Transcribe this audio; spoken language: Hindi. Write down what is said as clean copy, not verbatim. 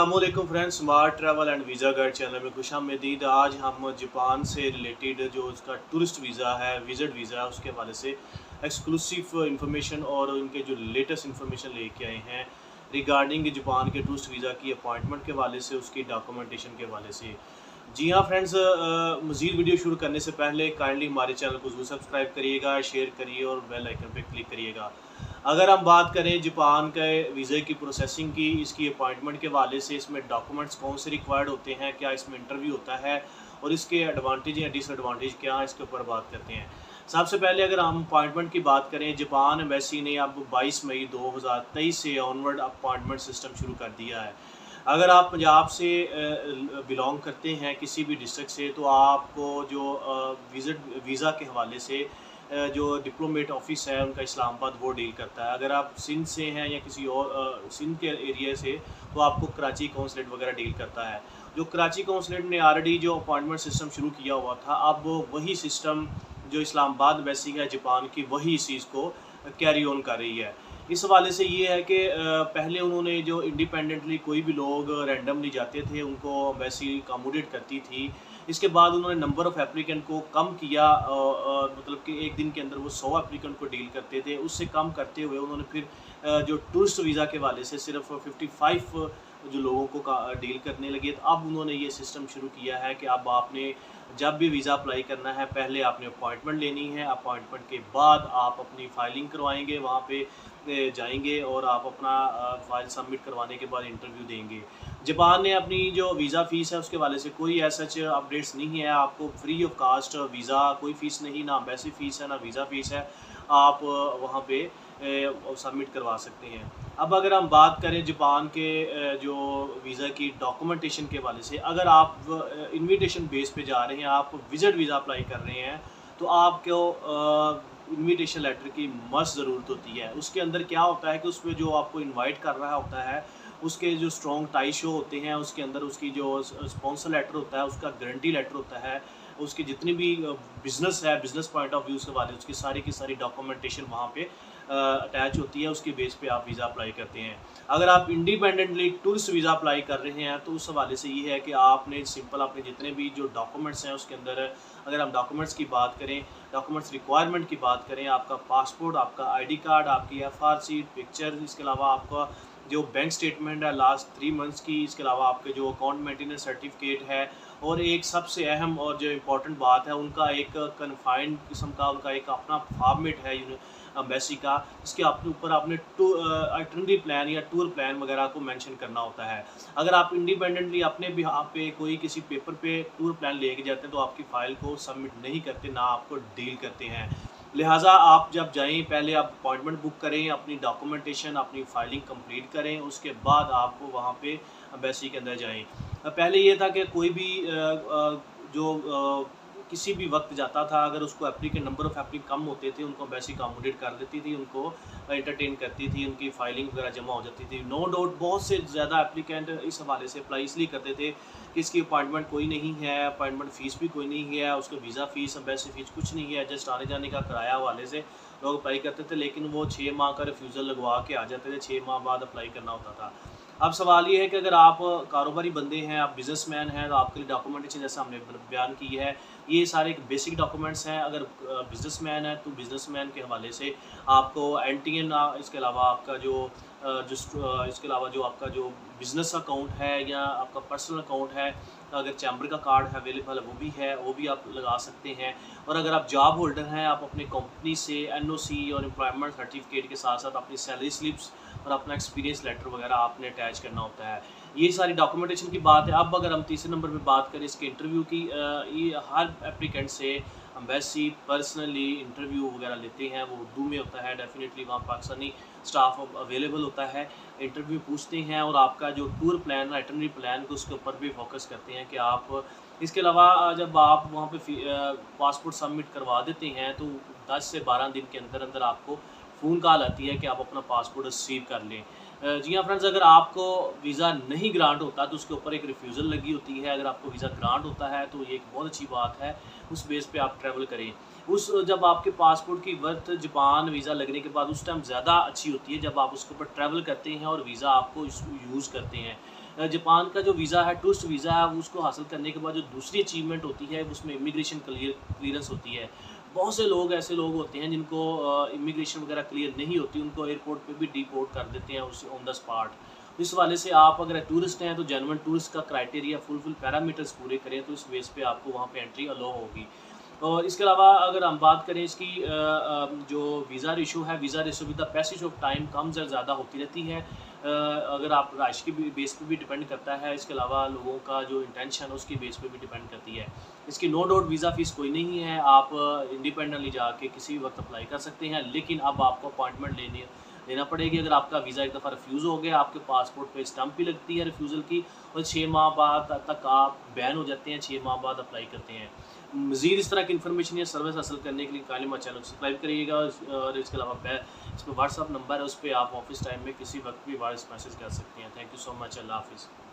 अस्सलामुअलैकुम friends, smart travel and visa guide channel में खुशामदीद। आज हम जापान से रिलेटेड जो उसका टूरिस्ट वीज़ा है, विज़िट वीज़ा है, उसके हवाले से एक्सक्लूसिव इंफॉर्मेशन और उनके जो लेटेस्ट इंफॉर्मेशन लेके आए हैं रिगार्डिंग जापान के टूरिस्ट वीज़ा की अपॉइंटमेंट के हवाले से, उसकी डॉक्यूमेंटेशन के हवाले से। जी हाँ फ्रेंड्स, मज़ीद वीडियो शुरू करने से पहले काइंडली हमारे चैनल को ज़रूर सब्सक्राइब करिएगा, शेयर करिए और बेल आइकन पे क्लिक करिएगा। अगर हम बात करें जापान के वीज़े की प्रोसेसिंग की, इसकी अपॉइंटमेंट के हवाले से, इसमें डॉक्यूमेंट्स कौन से रिक्वायर्ड होते हैं, क्या इसमें इंटरव्यू होता है और इसके एडवांटेज या डिसएडवांटेज क्या है, इसके ऊपर बात करते हैं। सबसे पहले अगर हम अपॉइंटमेंट की बात करें, जापान एम्बेसी ने अब 22 मई 2023 से ऑनवर्ड अपॉइंटमेंट सिस्टम शुरू कर दिया है। अगर आप पंजाब से बिलोंग करते हैं किसी भी डिस्ट्रिक्ट से, तो आपको जो वीज़ा के हवाले से जो डिप्लोमेट ऑफिस है उनका इस्लामाबाद, वो डील करता है। अगर आप सिंध से हैं या किसी और सिंध के एरिया से, तो आपको कराची कौंसलेट वगैरह डील करता है। जो कराची कौंसलेट ने ऑलरेडी जो अपॉइंटमेंट सिस्टम शुरू किया हुआ था, अब वही सिस्टम जो इस्लामाबाद एम्बेसी है जापान की, वही इस चीज़ को कैरी ऑन कर रही है। इस हवाले से ये है कि पहले उन्होंने जो इंडिपेंडेंटली कोई भी लोग रैंडमली जाते थे, उनको एम्बेसी अकोमोडेट करती थी। इसके बाद उन्होंने नंबर ऑफ़ एप्लीकेंट को कम किया, मतलब कि एक दिन के अंदर वो 100 एप्लीकेंट को डील करते थे। उससे कम करते हुए उन्होंने फिर जो टूरिस्ट वीज़ा के हवाले से सिर्फ 55 जो लोगों को डील करने लगे। तो अब उन्होंने ये सिस्टम शुरू किया है कि अब आपने जब भी वीज़ा अप्लाई करना है, पहले आपने अपॉइंटमेंट लेनी है। अपॉइंटमेंट के बाद आप अपनी फाइलिंग करवाएंगे, वहाँ पे जाएंगे और आप अपना फाइल सबमिट करवाने के बाद इंटरव्यू देंगे। जापान ने अपनी जो वीज़ा फ़ीस है उसके वाले से कोई ऐसा अपडेट्स नहीं है। आपको फ्री ऑफ कास्ट वीज़ा, कोई फ़ीस नहीं, ना एम्बेसी फ़ीस है ना वीज़ा फ़ीस है। आप वहाँ पे सबमिट करवा सकते हैं। अब अगर हम बात करें जापान के जो वीज़ा की डॉक्यूमेंटेशन के वाले से, अगर आप इनविटेशन बेस पे जा रहे हैं, आप विज़िट वीज़ा अप्लाई कर रहे हैं, तो आपको इनविटेशन लेटर की मस्ट ज़रूरत होती है। उसके अंदर क्या होता है कि उसमें जो आपको इनवाइट कर रहा होता है, उसके जो स्ट्रॉन्ग टाई शो होते हैं, उसके अंदर उसकी जो स्पॉन्सर लेटर होता है, उसका गारंटी लेटर होता है, उसकी जितनी भी बिज़नेस है, बिज़नेस पॉइंट ऑफ व्यू से वाले, उसकी सारी की सारी डॉक्यूमेंटेशन वहाँ पे अटैच होती है। उसके बेस पे आप वीज़ा अप्लाई करते हैं। अगर आप इंडिपेंडेंटली टूरिस्ट वीज़ा अप्लाई कर रहे हैं, तो उस हवाले से ये है कि आपने सिंपल अपने जितने भी जो डॉक्यूमेंट्स हैं उसके अंदर, अगर हम डॉक्यूमेंट्स की बात करें, डॉक्यूमेंट्स रिक्वायरमेंट की बात करें, आपका पासपोर्ट, आपका आईडी कार्ड, आपकी एफआरसी पिक्चर, इसके अलावा आपका जो बैंक स्टेटमेंट है लास्ट 3 मंथ्स की, इसके अलावा आपके जो अकाउंट मेंटेनेंस सर्टिफिकेट है, और एक सबसे अहम और जो इम्पोर्टेंट बात है, उनका एक कन्फाइंड किस्म का उनका एक अपना फॉर्मेट है एम्बेसी का, इसके आपके ऊपर आपने आइटनरी प्लान या टूर प्लान वगैरह को मेंशन करना होता है। अगर आप इंडिपेंडेंटली अपने बिहाफ पे कोई किसी पेपर पे टूर प्लान लेके जाते हैं, तो आपकी फ़ाइल को सबमिट नहीं करते, ना आपको डील करते हैं। लिहाजा आप जब जाएँ, पहले आप अपॉइंटमेंट बुक करें, अपनी डॉक्यूमेंटेशन, अपनी फाइलिंग कंप्लीट करें, उसके बाद आप वहाँ पे एम्बेसी के अंदर जाएँ। पहले ये था कि कोई भी जो किसी भी वक्त जाता था, अगर उसको एप्लीकेंट नंबर ऑफ़ एप्लीकेंट कम होते थे, उनको एम्बेसी अकोमोडेट कर देती थी, उनको एंटरटेन करती थी, उनकी फाइलिंग वगैरह जमा हो जाती थी। नो डाउट बहुत से ज़्यादा एप्लीकेंट इस हवाले से अप्लाई इसलिए करते थे कि इसकी अपॉइंटमेंट कोई नहीं है, अपॉइंटमेंट फ़ीस भी कोई नहीं है, उसका वीज़ा फ़ीस, एम्बेसी फ़ीस कुछ नहीं है, जस्ट आने जाने का किराया हवाले से लोग अप्लाई करते थे। लेकिन वो 6 माह का रिफ्यूज़ल लगवा के आ जाते थे, 6 माह बाद अप्लाई करना होता था। अब सवाल ये है कि अगर आप कारोबारी बंदे हैं, आप बिज़नेसमैन हैं, तो आपके लिए डॉक्यूमेंटेशन जैसा हमने बयान की है, ये सारे एक बेसिक डॉक्यूमेंट्स हैं। अगर बिज़नेसमैन है, तो बिज़नेसमैन के हवाले से आपको एनटीएन, इसके अलावा आपका इसके अलावा जो आपका जो बिज़नेस अकाउंट है या आपका पर्सनल अकाउंट है, अगर चैम्बर का कार्ड है अवेलेबल है, वो भी आप लगा सकते हैं। और अगर आप जॉब होल्डर हैं, आप अपनी कंपनी से एनओसी और एम्प्लॉयमेंट सर्टिफिकेट के साथ साथ अपनी सैलरी स्लिप्स और अपना एक्सपीरियंस लेटर वगैरह आपने अटैच करना होता है। ये सारी डॉक्यूमेंटेशन की बात है। अब अगर हम तीसरे नंबर पे बात करें इसके इंटरव्यू की, ये हर एप्लीकेंट से एम्बेसी पर्सनली इंटरव्यू वगैरह लेते हैं। वो उर्दू में होता है, डेफिनेटली वहाँ पाकिस्तानी स्टाफ अवेलेबल होता है, इंटरव्यू पूछते हैं और आपका जो टूर प्लान, आइटनरी प्लान को उसके ऊपर भी फोकस करते हैं कि आप, इसके अलावा जब आप वहाँ पे पासपोर्ट सबमिट करवा देते हैं, तो 10 से 12 दिन के अंदर अंदर आपको फ़ोन कॉल आती है कि आप अपना पासपोर्ट रिसीव कर लें। जी हाँ फ्रेंड्स, अगर आपको वीज़ा नहीं ग्रांट होता, तो उसके ऊपर एक रिफ्यूज़ल लगी होती है। अगर आपको वीज़ा ग्रांट होता है, तो ये एक बहुत अच्छी बात है, उस बेस पे आप ट्रैवल करें। जब आपके पासपोर्ट की वर्थ जापान वीज़ा लगने के बाद उस टाइम ज़्यादा अच्छी होती है, जब आप उसके ऊपर ट्रैवल करते हैं और वीज़ा आपको यूज़ करते हैं। जापान का जो वीज़ा है, टूरिस्ट वीज़ा है, उसको हासिल करने के बाद जो दूसरी अचीवमेंट होती है उसमें इमिग्रेशन क्लियरेंस होती है। बहुत से लोग ऐसे लोग होते हैं जिनको इमिग्रेशन वगैरह क्लियर नहीं होती, उनको एयरपोर्ट पे भी डिपोर्ट कर देते हैं उस ऑन द स्पॉट। इस वाले से आप अगर टूरिस्ट हैं तो जेन्युइन टूरिस्ट का क्राइटेरिया फुल पैरामीटर्स पूरे करें तो इस बेस पे आपको वहाँ पे एंट्री अलाउ होगी। और इसके अलावा अगर हम बात करें इसकी जो वीज़ा रेशो है, visa ratio with the passage of time कम से ज़्यादा होती रहती है। अगर आप राइश के बेस पे भी डिपेंड करता है, इसके अलावा लोगों का जो इंटेंशन है उसकी बेस पे भी डिपेंड करती है। इसकी नो डाउट वीज़ा फ़ीस कोई नहीं है, आप इंडिपेंडेंटली जाके किसी भी वक्त अप्लाई कर सकते हैं, लेकिन अब आपको अपॉइंटमेंट लेना पड़ेगी। अगर आपका वीज़ा एक दफ़ा रिफ्यूज़ हो गया, आपके पासपोर्ट पे स्टम्प भी लगती है रिफ्यूज़ल की, और 6 माह बाद तक आप बैन हो जाते हैं, 6 माह बाद अप्लाई करते हैं। मज़ीद इस तरह की इन्फॉर्मेशन या सर्विस हासिल करने के लिए काइंडली हमारे चैनल को सब्सक्राइब करिएगा। और इसके अलावा इसमें व्हाट्सअप नंबर है, उस पर आप ऑफिस टाइम में किसी वक्त भी वॉइस मैसेज कर सकते हैं। Thank you so much. अल्लाह हाफ़िज़।